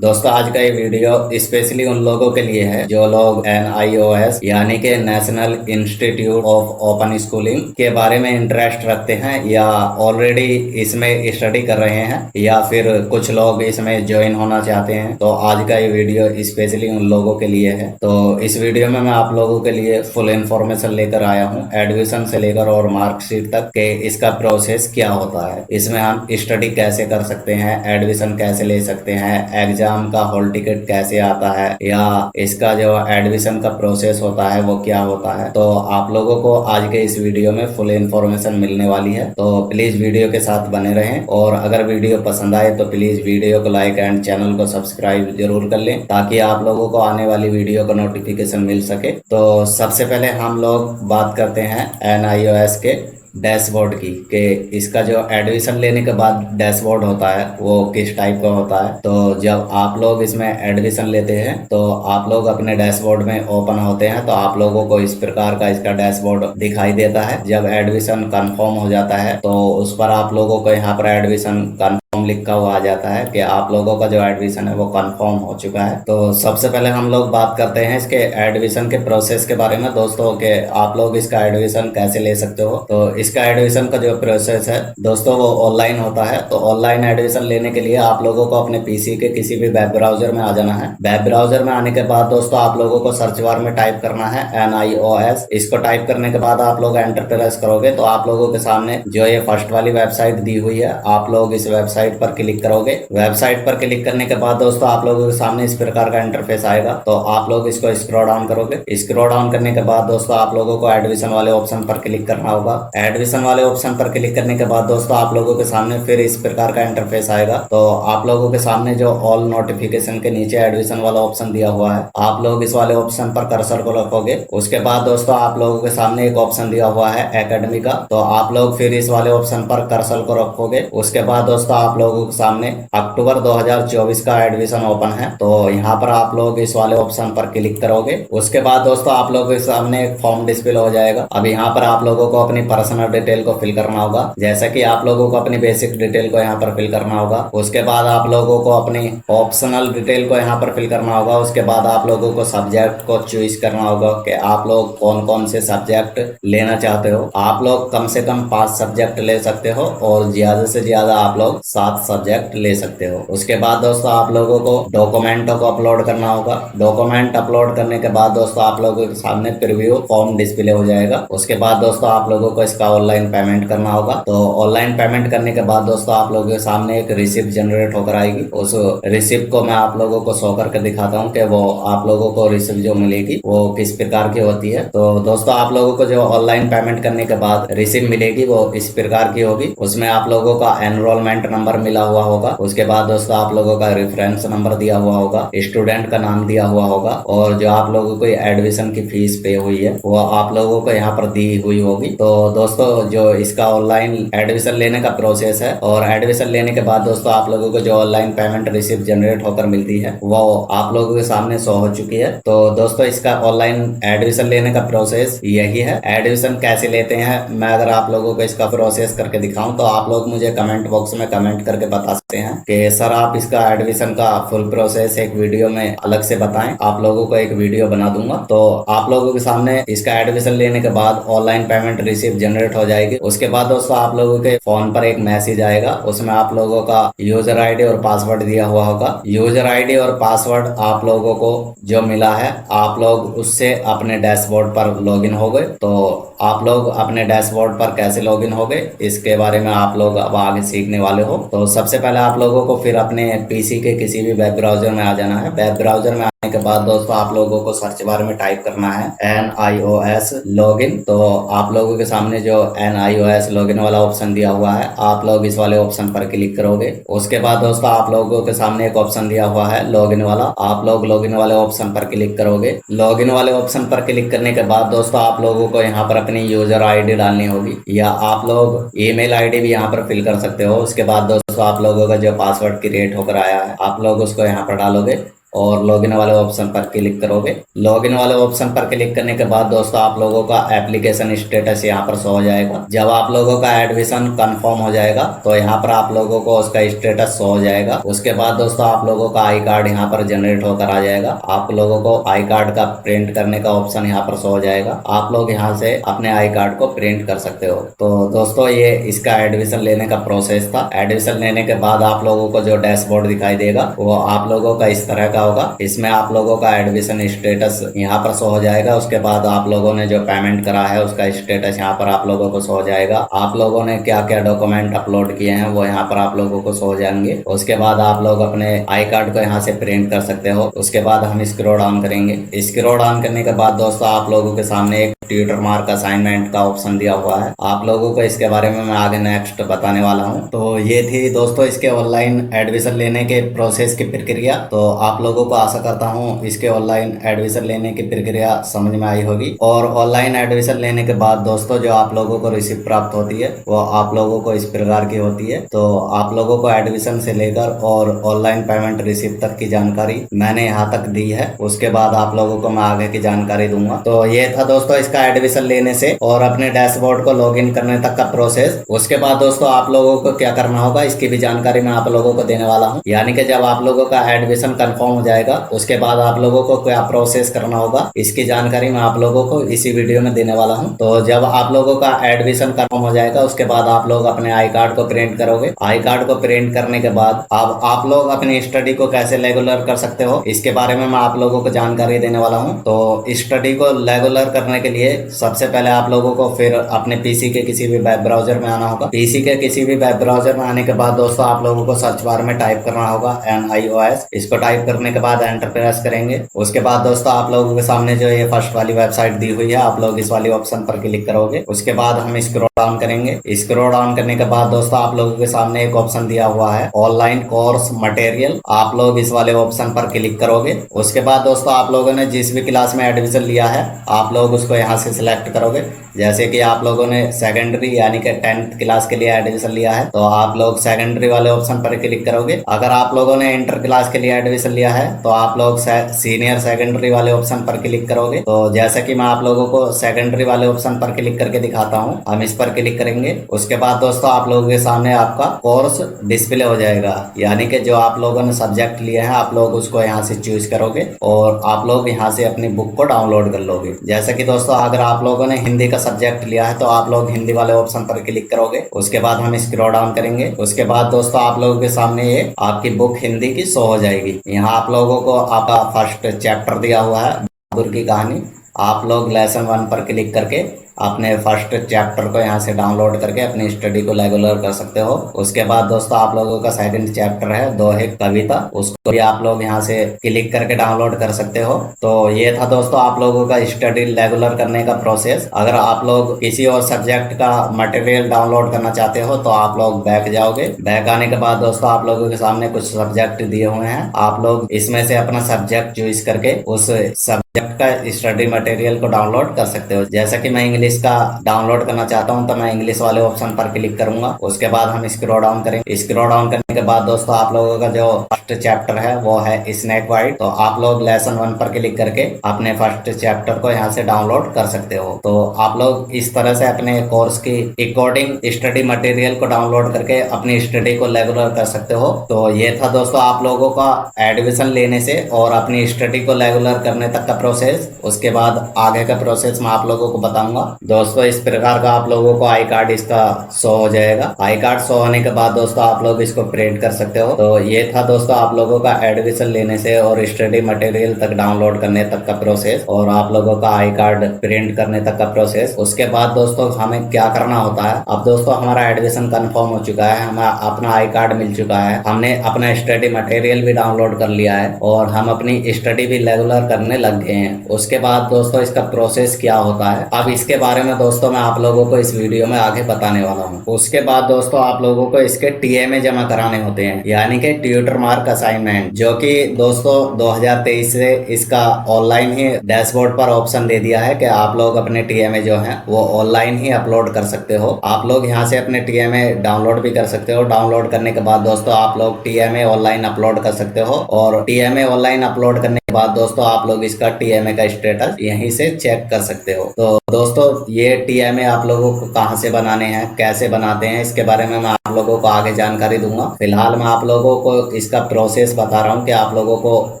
दोस्तों आज का ये वीडियो स्पेशली उन लोगों के लिए है जो लोग NIOS यानी कि national institute of open schooling के बारे में इंटरेस्ट रखते हैं या ऑलरेडी इसमें स्टडी कर रहे हैं या फिर कुछ लोग इसमें ज्वाइन होना चाहते हैं। तो आज का ये वीडियो स्पेशली उन लोगों के लिए है। तो इस वीडियो में मैं आप लोगों के लिए फुल इंफॉर्मेशन लेकर आया हूँ, एडमिशन से लेकर और मार्कशीट तक के इसका प्रोसेस क्या होता है, इसमें हम स्टडी कैसे कर सकते हैं, एडमिशन कैसे ले सकते हैं, एग्जाम का हॉल टिकट कैसे आता है या इसका जो एडमिशन का प्रोसेस होता है वो क्या होता है। तो आप लोगों को आज के इस वीडियो में फुल इंफॉर्मेशन मिलने वाली है। तो प्लीज वीडियो के साथ बने रहें और अगर वीडियो पसंद आए तो प्लीज वीडियो को लाइक एंड चैनल को सब्सक्राइब जरूर कर लें ताकि आप लोगों को आने वाली वीडियो का नोटिफिकेशन मिल सके। तो सबसे पहले हम लोग बात करते हैं NIOS के डैशबोर्ड की कि इसका जो एडमिशन लेने के बाद डैशबोर्ड होता है वो किस टाइप का होता है। तो जब आप लोग इसमें एडमिशन लेते हैं तो आप लोग अपने डैशबोर्ड में ओपन होते हैं तो आप लोगों को इस प्रकार का इसका डैशबोर्ड दिखाई देता है। जब एडमिशन कंफर्म हो जाता है तो उस पर आप लोगों को यहाँ पर एडमिशन कंफर्म लिखा हुआ आ जाता है कि आप लोगों का जो एडमिशन है वो कंफर्म हो चुका है। तो सबसे पहले हम लोग बात करते हैं इसके एडमिशन के प्रोसेस के बारे में दोस्तों, के आप लोग इसका एडमिशन कैसे ले सकते हो। तो इसका एडमिशन का जो प्रोसेस है दोस्तों वो ऑनलाइन होता है। तो ऑनलाइन एडमिशन लेने के लिए आप लोगों को अपने पीसी के किसी भी वेब ब्राउजर में आ जाना है। वेब ब्राउजर में आने के बाद दोस्तों आप लोगों को सर्च बार में टाइप करना है NIOS। इसको टाइप करने के बाद आप लोग एंटर प्रेस करोगे तो आप लोगों के सामने जो ये फर्स्ट वाली वेबसाइट दी हुई है, आप लोग इस वेबसाइट पर क्लिक करोगे। वेबसाइट पर क्लिक करने के बाद दोस्तों आप लोगों के सामने इस प्रकार का इंटरफेस आएगा। तो आप लोग इसको स्क्रॉल डाउन करोगे। स्क्रॉल डाउन करने के बाद दोस्तों आप लोगों को एडमिशन वाले ऑप्शन पर क्लिक करना होगा। एडमिशन वाले ऑप्शन पर क्लिक करने के बाद दोस्तों आप लोगों के सामने फिर इस प्रकार का इंटरफेस आएगा। तो आप लोगों के सामने जो ऑल नोटिफिकेशन के नीचे एडमिशन वाला ऑप्शन दिया हुआ है, आप लोग इस वाले ऑप्शन पर कर्सर को रखोगे। उसके बाद दोस्तों आप लोगों के सामने एक ऑप्शन दिया हुआ है एकेडमी का, तो आप लोग फिर इस वाले ऑप्शन पर कर्सर को रखोगे। उसके बाद दोस्तों आप लोगों के सामने अक्टूबर 2024 का एडमिशन ओपन है। तो यहाँ पर आप लोग इस वाले ऑप्शन पर क्लिक करोगे। उसके बाद दोस्तों आप लोगों के सामने एक फॉर्म डिस्प्ले हो जाएगा। अब यहाँ पर आप लोगों को अपनी पर्सनल डिटेल को फिल करना होगा, जैसा कि आप लोगों को अपनी बेसिक डिटेल को यहाँ पर फिल करना होगा। उसके बाद आप लोगों को अपनी ऑप्शनल डिटेल को यहाँ पर फिल करना होगा। उसके बाद आप लोगों को सब्जेक्ट को चूज करना होगा कि आप लोग कौन कौन से सब्जेक्ट लेना चाहते हो। आप लोग कम से कम 5 सब्जेक्ट ले सकते हो और ज्यादा से ज्यादा आप लोग 7 सब्जेक्ट ले सकते हो। उसके बाद दोस्तों आप लोगों को डॉक्यूमेंटों को अपलोड करना होगा। डॉक्यूमेंट अपलोड करने के बाद दोस्तों आप लोगों के सामने प्रीव्यू फॉर्म डिस्प्ले हो जाएगा। उसके बाद दोस्तों आप लोगों को इसका ऑनलाइन पेमेंट करना होगा। तो ऑनलाइन पेमेंट करने के बाद दोस्तों आप लोगों के सामने एक रिसिप्ट जनरेट होकर आएगी। उस रिसिप्ट को मैं आप लोगों को शो करके दिखाता हूँ कि वो आप लोगों को रिसिप्ट जो मिलेगी वो किस प्रकार की होती है। तो दोस्तों आप लोगों को जो ऑनलाइन पेमेंट करने के बाद रिसिप्ट मिलेगी वो इस प्रकार की होगी। उसमें आप लोगों का एनरोलमेंट नंबर मिला हुआ होगा। उसके बाद दोस्तों आप लोगों का रेफरेंस नंबर दिया हुआ होगा, स्टूडेंट का नाम दिया हुआ होगा और जो आप लोगों को एडमिशन की फीस पे हुई है वो आप लोगों को यहाँ पर दी हुई होगी। तो दोस्तों जो इसका ऑनलाइन एडमिशन लेने का प्रोसेस है और एडमिशन लेने के बाद दोस्तों आप लोगों को जो ऑनलाइन पेमेंट रिसिप्ट जनरेट होकर मिलती है वो आप लोगों के सामने शो हो चुकी है। तो दोस्तों इसका ऑनलाइन एडमिशन लेने का प्रोसेस यही है। एडमिशन कैसे लेते हैं मैं अगर आप लोगों को इसका प्रोसेस करके दिखाऊं तो आप लोग मुझे कमेंट बॉक्स में कमेंट करके बता सकते हैं कि सर आप इसका एडमिशन का फुल प्रोसेस एक वीडियो में अलग से बताएं। आप लोगों को एक वीडियो बना दूंगा। तो आप लोगों के सामने इसका एडमिशन लेने के बाद ऑनलाइन पेमेंट रिसिप्ट जनरेट हो जाएगी। उसके बाद दोस्तों आप लोगों के फोन पर एक मैसेज आएगा, उसमें आप लोगों का यूजर आईडी और पासवर्ड दिया हुआ होगा। यूजर आईडी और पासवर्ड आप लोगों को जो मिला है आप लोग उससे अपने डैशबोर्ड पर लॉगिन हो गए। तो आप लोग अपने डैशबोर्ड पर कैसे लॉगिन हो गए इसके बारे में आप लोग अब आगे सीखने वाले हो। तो सबसे पहले आप लोगों को फिर अपने पीसी के किसी भी वेब ब्राउजर में आ जाना है। वेब ब्राउजर में आने के बाद दोस्तों आप लोगों को सर्च बार में टाइप करना है NIOS लॉगिन। तो आप लोगों के सामने जो NIOS लॉगिन वाला ऑप्शन दिया हुआ है आप लोग इस वाले ऑप्शन पर क्लिक करोगे। उसके बाद दोस्तों आप लोगों के सामने एक ऑप्शन दिया हुआ है लॉगिन वाला, आप लोग लॉगिन वाले ऑप्शन पर क्लिक करोगे। लॉगिन वाले ऑप्शन पर क्लिक करने के बाद दोस्तों आप लोगों को यहाँ पर अपनी यूजर आईडी डालनी होगी या आप लोग ईमेल आईडी भी यहाँ पर फिल कर सकते हो। उसके बाद दोस्तों आप लोगों का जो पासवर्ड क्रिएट होकर आया है आप लोग उसको यहाँ पर डालोगे। और लॉगिन वाले ऑप्शन पर क्लिक करोगे। लॉगिन वाले ऑप्शन पर क्लिक करने के बाद दोस्तों आप लोगों का एप्लीकेशन स्टेटस यहाँ पर शो हो जाएगा। जब आप लोगों का एडमिशन कंफर्म हो जाएगा तो यहाँ पर आप लोगों को उसका स्टेटस शो हो जाएगा। उसके बाद दोस्तों आप लोगों का आई कार्ड यहाँ पर जनरेट होकर आ जाएगा। आप लोगों को आई कार्ड का प्रिंट करने का ऑप्शन यहाँ पर शो हो जाएगा। आप लोग यहाँ से अपने आई कार्ड को प्रिंट कर सकते हो। तो दोस्तों ये इसका एडमिशन लेने का प्रोसेस था। एडमिशन लेने के बाद आप लोगों को जो डैशबोर्ड दिखाई देगा वो आप लोगों का इस तरह का होगा। इसमें आप लोगों का एडमिशन स्टेटस यहाँ पर शो हो जाएगा। उसके बाद आप लोगों ने जो पेमेंट करा है उसका स्टेटस यहाँ पर आप लोगों को शो हो जाएगा। आप लोगों ने क्या क्या डॉक्यूमेंट अपलोड किए हैं वो यहाँ पर आप लोगों को शो हो जाएंगे। उसके बाद आप लोग अपने आई कार्ड को यहाँ से प्रिंट कर सकते हो। उसके बाद हम स्क्रॉल डाउन करेंगे। स्क्रॉल डाउन करने के बाद दोस्तों आप लोगों के सामने एक ट्यूटर मार्क असाइनमेंट का ऑप्शन दिया हुआ है। आप लोगों को इसके बारे में मैं आगे नेक्स्ट बताने वाला हूँ। तो ये थी दोस्तों इसके ऑनलाइन एडमिशन लेने के प्रोसेस की प्रक्रिया। तो आप लोगों को आशा करता हूँ इसके ऑनलाइन एडमिशन लेने की प्रक्रिया समझ में आई होगी। और ऑनलाइन एडमिशन लेने के बाद दोस्तों जो आप लोगों को रिसीप्ट प्राप्त होती है वो आप लोगों को इस प्रकार की होती है। तो आप लोगों को एडमिशन से लेकर और ऑनलाइन पेमेंट रिसीप्ट तक की जानकारी मैंने यहाँ तक दी है। उसके बाद आप लोगों को मैं आगे की जानकारी दूंगा। तो ये था दोस्तों इसका एडमिशन लेने से और अपने डैशबोर्ड को लॉगिन करने तक का प्रोसेस। उसके बाद दोस्तों आप लोगों को क्या करना होगा इसकी भी जानकारी मैं आप लोगों को देने वाला हूँ। यानी कि जब आप लोगों का एडमिशन कंफर्म हो जाएगा उसके बाद आप लोगों को क्या प्रोसेस करना होगा इसकी जानकारी मैं आप लोगों को इसी वीडियो में देने वाला हूँ। तो जब आप लोगों का एडमिशन कंफर्म हो जाएगा उसके बाद आप लोग अपने आई कार्ड को प्रिंट करोगे। आई कार्ड को प्रिंट करने के बाद अब आप लोग अपनी स्टडी को कैसे रेगुलर कर सकते हो इसके बारे में मैं आप लोगों को जानकारी देने वाला हूँ। तो स्टडी को रेगुलर करने के लिए सबसे पहले आप लोगों को फिर अपने पीसी के किसी भी वेब ब्राउजर में आना होगा। पीसी के किसी भी वेब ब्राउजर में आने के बाद दोस्तों आप लोगों को सर्च बार में टाइप करना होगा NIOS। इसको टाइप करने के बाद एंटर प्रेस करेंगे। उसके बाद दोस्तों आप लोगों के सामने जो ये फर्स्ट वाली वेबसाइट दी हुई है आप लोग इस वाली ऑप्शन पर क्लिक करोगे। उसके बाद हम स्क्रॉल डाउन करेंगे। स्क्रॉल डाउन करने के बाद दोस्तों आप लोगों के सामने एक ऑप्शन दिया हुआ है ऑनलाइन कोर्स मटेरियल। आप लोग इस वाले ऑप्शन पर क्लिक करोगे। उसके बाद दोस्तों आप लोगों ने जिस भी क्लास में एडमिशन लिया है आप लोग उसको यहाँ से सिलेक्ट करोगे। जैसे कि आप लोगों ने सेकेंडरी यानी कि 10th क्लास के लिए एडमिशन लिया है तो आप लोग सेकेंडरी वाले ऑप्शन पर क्लिक करोगे। अगर आप लोगों ने इंटर क्लास के लिए एडमिशन लिया है तो आप लोग सीनियर सेकेंडरी वाले ऑप्शन पर क्लिक करोगे। तो जैसे कि मैं आप लोगों को सेकेंडरी वाले ऑप्शन पर क्लिक करके दिखाता हूँ। हम इस पर क्लिक करेंगे। उसके बाद दोस्तों आप लोगों के सामने आपका कोर्स डिस्प्ले हो जाएगा। यानी कि जो आप लोगों ने सब्जेक्ट लिए हैं आप लोग उसको यहाँ से चूज करोगे और आप लोग यहाँ से अपनी बुक को डाउनलोड कर लोगे। जैसे कि दोस्तों अगर आप लोगों ने हिंदी का सब्जेक्ट लिया है तो आप लोग हिंदी वाले ऑप्शन पर क्लिक करोगे। उसके बाद हम स्क्रॉल डाउन करेंगे। उसके बाद दोस्तों आप लोगों के सामने ये आपकी बुक हिंदी की शो हो जाएगी। यहाँ आप लोगों को आपका फर्स्ट चैप्टर दिया हुआ है बहादुर की कहानी। आप लोग लेसन 1 पर क्लिक करके अपने फर्स्ट चैप्टर को यहाँ से डाउनलोड करके अपनी स्टडी को रेगुलर कर सकते हो। उसके बाद दोस्तों आप लोगों का सेकंड चैप्टर है दोहे कविता, उसको भी आप लोग यहाँ से क्लिक करके डाउनलोड कर सकते हो। तो ये था दोस्तों आप लोगों का स्टडी रेगुलर करने का प्रोसेस। अगर आप लोग किसी और सब्जेक्ट का मटेरियल डाउनलोड करना चाहते हो तो आप लोग बैक जाओगे। बैक आने के बाद दोस्तों आप लोगों के सामने कुछ सब्जेक्ट दिए हुए हैं। आप लोग इसमें से अपना सब्जेक्ट चूज करके उस सब्जेक्ट का स्टडी मटेरियल को डाउनलोड कर सकते हो। जैसा कि मैं इंग्लिश का डाउनलोड करना चाहता हूं तो मैं इंग्लिश वाले ऑप्शन पर क्लिक करूंगा। उसके बाद हम स्क्रॉल डाउन करेंगे। स्क्रॉल डाउन करने के बाद दोस्तों आप लोगों का जो फर्स्ट चैप्टर है वो है स्नेक वाइट। तो आप लोग लेसन 1 पर क्लिक करके अपने फर्स्ट चैप्टर को यहाँ से डाउनलोड कर सकते हो। तो आप लोग इस तरह से अपने कोर्स की अकॉर्डिंग स्टडी मटेरियल को डाउनलोड करके अपनी स्टडी को रेगुलर कर सकते हो। तो ये था दोस्तों आप लोगों का एडमिशन लेने से और अपनी स्टडी को रेगुलर करने तक का प्रोसेस। उसके बाद आगे का प्रोसेस मैं आप लोगों को बताऊंगा। दोस्तों इस प्रकार का आप लोगों को आई कार्ड इसका शो हो जाएगा। आई कार्ड शो होने के बाद दोस्तों आप लोग इसको प्रिंट कर सकते हो। तो ये था दोस्तों आप लोगों का एडमिशन लेने से और स्टडी मटेरियल तक डाउनलोड करने तक का प्रोसेस और आप लोगों का आई कार्ड प्रिंट करने तक का प्रोसेस। उसके बाद दोस्तों हमें क्या करना होता है। अब दोस्तों हमारा एडमिशन कंफर्म हो चुका है, हमें अपना आई कार्ड मिल चुका है, हमने अपना स्टडी मटेरियल भी डाउनलोड कर लिया है और हम अपनी स्टडी भी रेगुलर करने लग गए हैं। उसके बाद दोस्तों इसका प्रोसेस क्या होता है। अब इसके बारे में दोस्तों मैं आप लोगों को इस वीडियो में आगे बताने वाला हूँ। उसके बाद दोस्तों आप लोगों को इसके टीएमए जमा कराने होते हैं, यानी कि ट्यूटर मार्क असाइनमेंट, जो कि दोस्तों 2023 से इसका ऑनलाइन ही डैशबोर्ड पर ऑप्शन दे दिया है कि आप लोग अपने टीएमए जो है वो ऑनलाइन ही अपलोड कर सकते हो। आप लोग यहाँ से अपने टीएमए डाउनलोड भी कर सकते हो। डाउनलोड करने के बाद दोस्तों आप लोग टीएमए ऑनलाइन अपलोड कर सकते हो, और टीएमए ऑनलाइन अपलोड करने के बाद दोस्तों आप लोग इसका टीएमए का स्टेटस यहीं से चेक कर सकते हो। तो दोस्तों ये टीएमए आप लोगों को कहाँ से बनाने हैं, कैसे बनाते हैं, इसके बारे में मैं आप लोगों को आगे जानकारी दूंगा। फिलहाल मैं आप लोगों को इसका प्रोसेस बता रहा हूँ कि आप लोगों को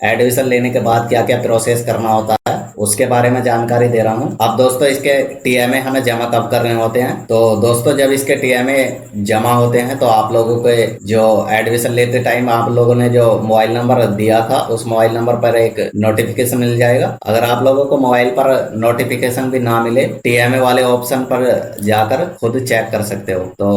एडमिशन लेने के बाद क्या क्या प्रोसेस करना होता है, उसके बारे में जानकारी दे रहा हूँ। अब दोस्तों इसके टीएमए हमें जमा कब करने होते हैं, तो दोस्तों जब इसके टीएमए जमा होते हैं तो आप लोगों के जो एडमिशन लेते टाइम आप लोगों ने जो मोबाइल नंबर दिया था उस मोबाइल नंबर पर एक नोटिफिकेशन मिल जाएगा। अगर आप लोगों को मोबाइल पर नोटिफिकेशन भी ना मिले, टीएमए वाले ऑप्शन पर जाकर खुद चेक कर सकते हो। तो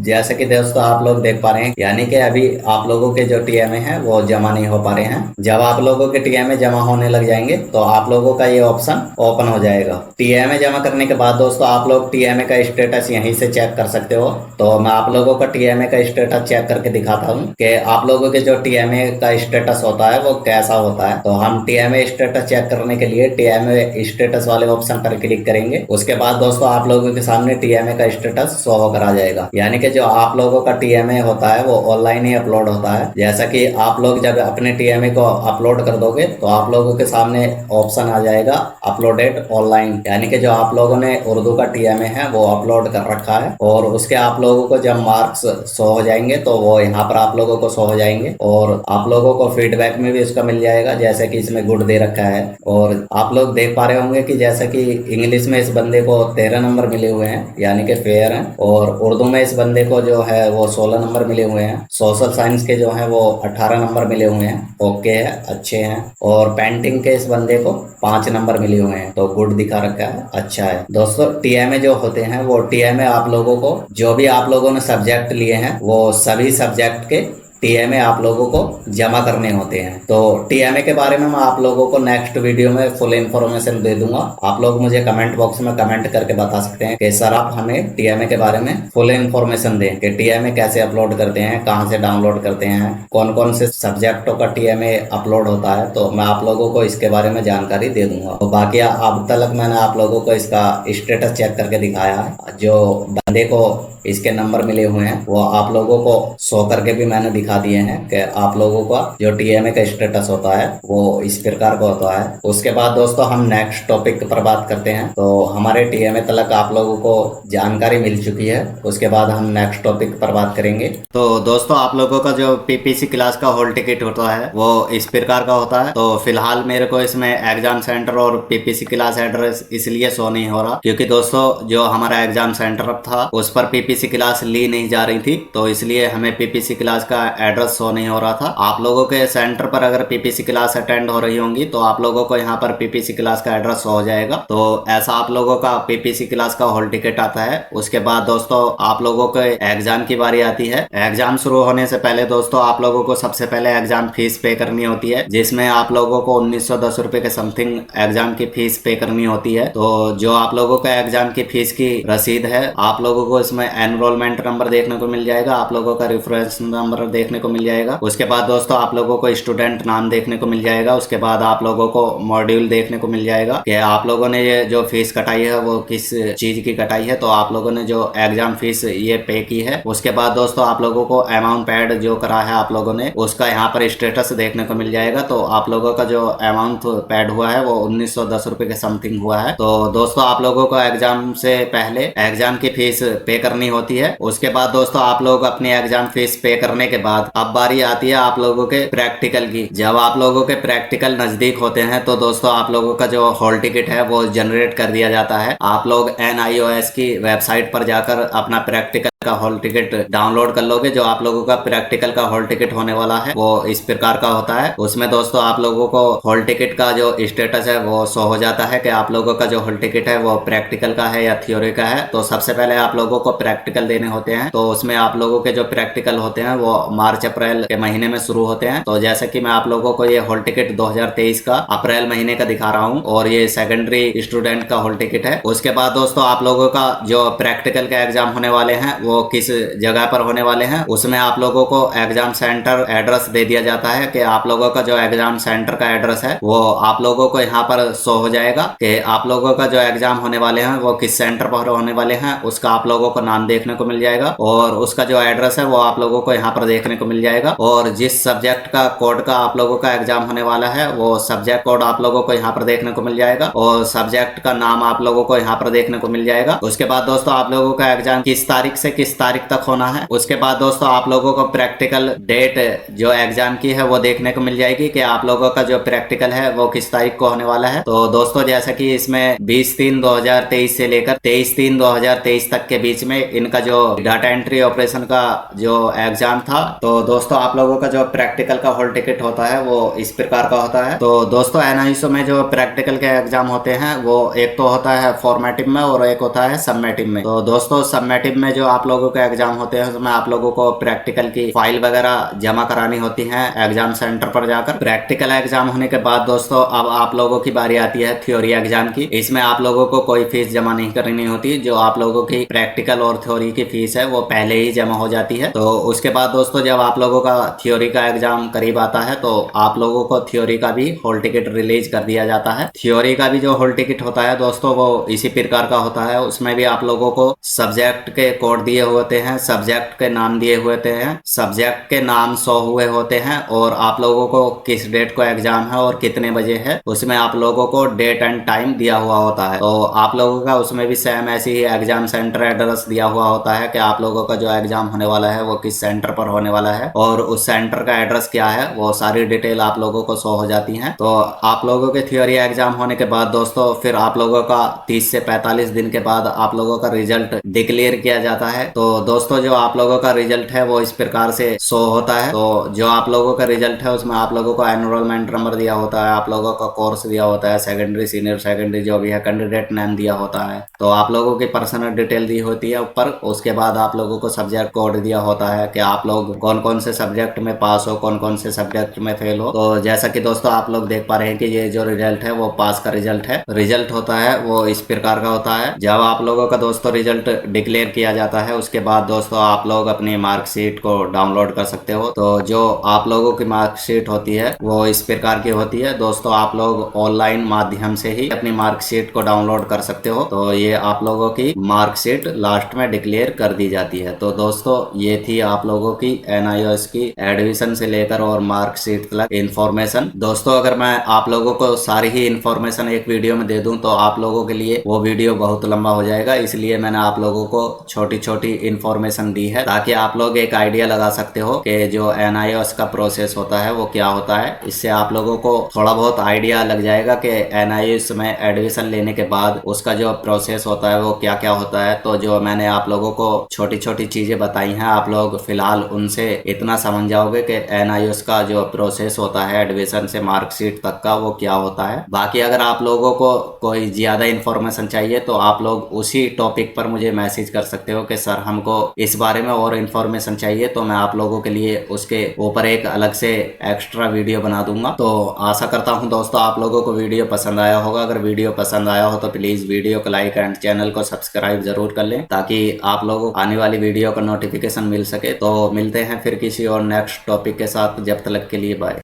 जैसे कि दोस्तों आप लोग देख पा रहे हैं, यानी कि अभी आप लोगों के जो टीएमए हैं वो जमा नहीं हो पा रहे हैं। जब आप लोगों के टीएमए जमा होने लग जाएंगे तो आप लोगों का ये ऑप्शन ओपन हो जाएगा। टीएमए जमा करने के बाद दोस्तों आप लोग टीएमए का स्टेटस यहीं से चेक कर सकते हो। तो मैं आप लोगों का टीएमए का स्टेटस चेक करके दिखाता हूँ कि आप लोगों के जो टीएमए का स्टेटस होता है वो कैसा होता है। तो हम टीएमए स्टेटस चेक करने के लिए टीएमए स्टेटस वाले ऑप्शन पर क्लिक करेंगे। उसके बाद दोस्तों आप लोगों के सामने टीएमए का स्टेटस शो होकर आ जाएगा, यानी कि जो आप लोगों का टीएमए होता है वो ऑनलाइन ही अपलोड होता है। जैसा कि आप लोग जब अपने टीएमए को अपलोड कर दोगे तो आप लोगों के सामने ऑप्शन आ जाएगा अपलोडेड ऑनलाइन, यानी कि जो आप लोगों ने उर्दू का टीएमए है वो अपलोड कर रखा है, और उसके आप लोगों को जब मार्क्स शो हो जाएंगे तो वो यहाँ पर आप लोगों को शो हो जाएंगे, और आप लोगों को फीडबैक में भी इसका मिल जाएगा, जैसे कि इसमें गुड दे रखा है। और आप लोग देख पा रहे होंगे कि जैसे कि इंग्लिश में इस बंदे को 13 नंबर मिले हुए हैं, यानी कि फेयर हैं, और उर्दू में इस बंदे को जो है वो 16 नंबर मिले हुए हैं। सोशल साइंस के जो है वो 18 नंबर मिले हुए हैं, ओके है, अच्छे हैं। और पेंटिंग के इस बंदे को 5 नंबर मिले हुए हैं, तो गुड दिखा रखा है, अच्छा है। दोस्तों टीएमए जो होते हैं वो टीएमए आप लोगों को जो भी आप लोगों ने सब्जेक्ट लिए हैं वो सभी सब्जेक्ट के टीएमए आप लोगों को जमा करने होते हैं। तो टीएमए के बारे में मैं आप लोगों को नेक्स्ट वीडियो में फुल इन्फॉर्मेशन दे दूंगा। आप लोग मुझे कमेंट बॉक्स में कमेंट करके बता सकते हैं कि सर आप हमें टीएमए के बारे में फुल इन्फॉर्मेशन दें कि टीएमए कैसे अपलोड करते हैं, कहाँ से डाउनलोड करते हैं, कौन कौन से सब्जेक्टों का टीएमए अपलोड होता है। तो मैं आप लोगों को इसके बारे में जानकारी दे दूंगा। तो बाकी अब तक मैंने आप लोगों को इसका स्टेटस चेक करके दिखाया है। जो बंदे को इसके नंबर मिले हुए हैं वो आप लोगों को शो करके भी मैंने दिखा दिए हैं कि आप लोगों का जो टीएमए का स्टेटस होता है वो इस प्रकार का होता है। उसके बाद दोस्तों हम नेक्स्ट टॉपिक पर बात करते हैं। तो हमारे टीएमए तक आप लोगों को जानकारी मिल चुकी है, उसके बाद हम नेक्स्ट टॉपिक पर बात करेंगे। तो दोस्तों आप लोगों का जो पीपीसी क्लास का हॉल टिकट होता है वो इस प्रकार का होता है। तो फिलहाल मेरे को इसमें एग्जाम सेंटर और पीपीसी क्लास एड्रेस इसलिए शो नहीं हो रहा क्योंकि दोस्तों जो हमारा एग्जाम सेंटर था उस पर पीपीसी क्लास ली नहीं जा रही थी, तो इसलिए हमें पीपीसी क्लास का एड्रेस शो नहीं हो रहा था। आप लोगों के सेंटर पर अगर पीपीसी क्लास अटेंड हो रही होंगी तो आप लोगों को यहाँ पर पीपीसी क्लास का एड्रेस शो हो जाएगा। तो ऐसा आप लोगों का पीपीसी क्लास का हॉल टिकट आता है। उसके बाद दोस्तों आप लोगों के एग्जाम की बारी आती है। एग्जाम शुरू होने से पहले दोस्तों आप लोगों को सबसे पहले एग्जाम फीस पे करनी होती है, जिसमें आप लोगों को 1910 रुपए के समथिंग एग्जाम की फीस पे करनी होती है। तो जो आप लोगों का एग्जाम की फीस की रसीद है आप लोगों को इसमें एनरोलमेंट नंबर देखने को मिल जाएगा, आप लोगों का रेफरेंस नंबर देखने को मिल जाएगा। उसके बाद दोस्तों आप लोगों को स्टूडेंट नाम देखने को मिल जाएगा। उसके बाद आप लोगों को मॉड्यूल देखने को मिल जाएगा कि आप लोगों ने ये जो फीस कटाई है वो किस चीज की कटाई है। तो आप लोगों ने जो एग्जाम फीस ये पे की है। उसके बाद दोस्तों आप लोगों को अमाउंट पैड जो करा है आप लोगों ने उसका यहाँ पर स्टेटस देखने को मिल जाएगा। तो आप लोगों का जो अमाउंट पैड हुआ है वो 1910 रुपए के समथिंग हुआ है। तो दोस्तों आप लोगों को एग्जाम से पहले एग्जाम की फीस पे करनी होती है। उसके बाद दोस्तों आप लोग अपनी एग्जाम फीस पे करने के बाद अब बारी आती है आप लोगों के प्रैक्टिकल की। जब आप लोगों के प्रैक्टिकल नजदीक होते हैं तो दोस्तों आप लोगों का जो हॉल टिकट है वो जनरेट कर दिया जाता है। आप लोग NIOS की वेबसाइट पर जाकर अपना प्रैक्टिकल का हॉल टिकट डाउनलोड कर लोगे, जो आप लोगों का प्रैक्टिकल का हॉल टिकट होने वाला है वो इस प्रकार का होता है। उसमें दोस्तों आप लोगों को हॉल टिकट का जो स्टेटस है वो शो हो जाता है कि आप लोगों का जो हॉल टिकट है वो प्रैक्टिकल का है या थ्योरी का है। तो सबसे पहले आप लोगों को प्रैक्टिकल देने होते हैं। तो उसमें आप लोगों के जो प्रैक्टिकल होते हैं वो मार्च अप्रैल के महीने में शुरू होते हैं। तो जैसे कि मैं आप लोगों को ये हॉल टिकट 2023 का अप्रैल महीने का दिखा रहा हूँ और ये सेकेंडरी स्टूडेंट का हॉल टिकट है। उसके बाद दोस्तों आप लोगों का जो प्रैक्टिकल के एग्जाम होने वाले हैं वो किस जगह पर होने वाले हैं, उसमें आप लोगों को एग्जाम सेंटर एड्रेस दे दिया जाता है कि आप लोगों का जो एग्जाम सेंटर का एड्रेस है वो आप लोगों को यहाँ पर शो हो जाएगा कि आप लोगों का जो एग्जाम होने वाले हैं वो किस सेंटर पर होने वाले हैं, उसका आप लोगों को नाम देखने को मिल जाएगा और उसका जो एड्रेस है वो आप लोगों को यहाँ पर देखने को मिल जाएगा। और जिस सब्जेक्ट का कोड का आप लोगों का एग्जाम होने वाला है वो सब्जेक्ट कोड आप लोगों को यहाँ पर देखने को मिल जाएगा और सब्जेक्ट का नाम आप लोगों को यहाँ पर देखने को मिल जाएगा। उसके बाद दोस्तों आप लोगों का एग्जाम किस तारीख से किस तारीख तक होना है, उसके बाद दोस्तों आप लोगों को प्रैक्टिकल डेट जो एग्जाम की है वो देखने को मिल जाएगी कि आप लोगों का जो प्रैक्टिकल है वो किस तारीख को होने वाला है। तो दोस्तों जैसा कि इसमें 20/3/2023 से लेकर 23/3/2023 तक के बीच में इनका जो डाटा एंट्री ऑपरेशन का जो एग्जाम था, तो दोस्तों आप लोगों का जो प्रैक्टिकल का हॉल टिकट होता है वो इस प्रकार का होता है। तो दोस्तों एनआईएसओ में जो प्रैक्टिकल के एग्जाम होते हैं वो एक तो होता है फॉर्मेटिव में और एक होता है सबमेटिव में। तो दोस्तों सबमेटिव में जो आप लोगों के एग्जाम होते हैं उसमें आप लोगों को प्रैक्टिकल की फाइल वगैरह जमा करानी होती है एग्जाम सेंटर पर जाकर। प्रैक्टिकल एग्जाम होने के बाद दोस्तों अब आप लोगों की बारी आती है थ्योरी एग्जाम की। इसमें आप लोगों को कोई फीस जमा नहीं करनी होती, जो आप लोगों की प्रैक्टिकल और थ्योरी की फीस है वो पहले ही जमा हो जाती है। तो उसके बाद दोस्तों जब आप लोगों का थ्योरी का एग्जाम करीब आता है तो आप लोगों को थ्योरी का भी हॉल टिकट रिलीज कर दिया जाता है। थ्योरी का भी जो हॉल टिकट होता है दोस्तों वो इसी प्रकार का होता है। उसमें भी आप लोगों को सब्जेक्ट के कोड दिए होते हैं, सब्जेक्ट के नाम दिए हुए हैं, सब्जेक्ट के नाम शो हुए होते हैं और आप लोगों को किस डेट को एग्जाम है और कितने बजे है उसमें आप लोगों को डेट एंड टाइम दिया हुआ होता है। तो आप लोगों का उसमें भी सेम ऐसे ही एग्जाम सेंटर एड्रेस दिया हुआ होता है कि आप लोगों का जो एग्जाम होने वाला है वो किस सेंटर पर होने वाला है और उस सेंटर का एड्रेस क्या है वो सारी डिटेल आप लोगों को शो हो जाती है। तो आप लोगों के थ्योरी एग्जाम होने के बाद दोस्तों फिर आप लोगों का 30 से 45 दिन के बाद आप लोगों का रिजल्ट डिक्लेयर किया जाता है। तो दोस्तों जो आप लोगों का रिजल्ट है वो इस प्रकार से शो होता है। तो जो आप लोगों का रिजल्ट है उसमें आप लोगों को एनरोलमेंट नंबर दिया होता है, आप लोगों का कोर्स दिया होता है, सेकेंडरी सीनियर सेकेंडरी जो भी है, कैंडिडेट नेम दिया होता है, तो आप लोगों की पर्सनल डिटेल दी होती है ऊपर। उसके बाद आप लोगों को सब्जेक्ट कोड दिया होता है कि आप लोग कौन कौन से सब्जेक्ट में पास हो, कौन कौन से सब्जेक्ट में फेल हो। तो जैसा कि दोस्तों आप लोग देख पा रहे हैं कि ये जो रिजल्ट है वो पास का रिजल्ट है। रिजल्ट होता है वो इस प्रकार का होता है। जब आप लोगों का दोस्तों रिजल्ट डिक्लेयर किया जाता है उसके बाद दोस्तों आप लोग अपनी मार्कशीट को डाउनलोड कर सकते हो। तो जो आप लोगों की मार्कशीट होती है वो इस प्रकार की होती है दोस्तों, आप लोग ऑनलाइन माध्यम से ही अपनी मार्कशीट को डाउनलोड कर सकते हो। तो ये आप लोगों की मार्कशीट लास्ट में डिक्लेयर कर दी जाती है। तो दोस्तों ये थी आप लोगों की एनआईओएस की एडमिशन से लेकर और मार्कशीट तक इन्फॉर्मेशन। दोस्तों अगर मैं आप लोगों को सारी ही इन्फॉर्मेशन एक वीडियो में दे दूं तो आप लोगों के लिए वो वीडियो बहुत लंबा हो जाएगा, इसलिए मैंने आप लोगों को छोटी छोटी इन्फॉर्मेशन दी है ताकि आप लोग एक आइडिया लगा सकते हो कि जो एनआईओएस का प्रोसेस होता है वो क्या होता है। इससे आप लोगों को थोड़ा बहुत आइडिया लग जाएगा कि एनआईओएस में एडमिशन लेने के बाद उसका जो प्रोसेस होता है वो क्या क्या होता है। तो जो मैंने आप लोगों को छोटी छोटी चीजें बताई हैं आप लोग फिलहाल उनसे इतना समझ जाओगे कि एनआईओएस का जो प्रोसेस होता है एडमिशन से मार्कशीट तक का वो क्या होता है। बाकी अगर आप लोगों को कोई ज्यादा इन्फॉर्मेशन चाहिए तो आप लोग उसी टॉपिक पर मुझे मैसेज कर सकते हो कि सर हमको इस बारे में और इन्फॉर्मेशन चाहिए, तो मैं आप लोगों के लिए उसके ऊपर एक अलग से एक्स्ट्रा वीडियो बना दूंगा। तो आशा करता हूं दोस्तों आप लोगों को वीडियो पसंद आया होगा। अगर वीडियो पसंद आया हो तो प्लीज वीडियो को लाइक एंड चैनल को सब्सक्राइब जरूर कर लें ताकि आप लोगों को आने वाली वीडियो का नोटिफिकेशन मिल सके। तो मिलते हैं फिर किसी और नेक्स्ट टॉपिक के साथ, जब तक के लिए बाय।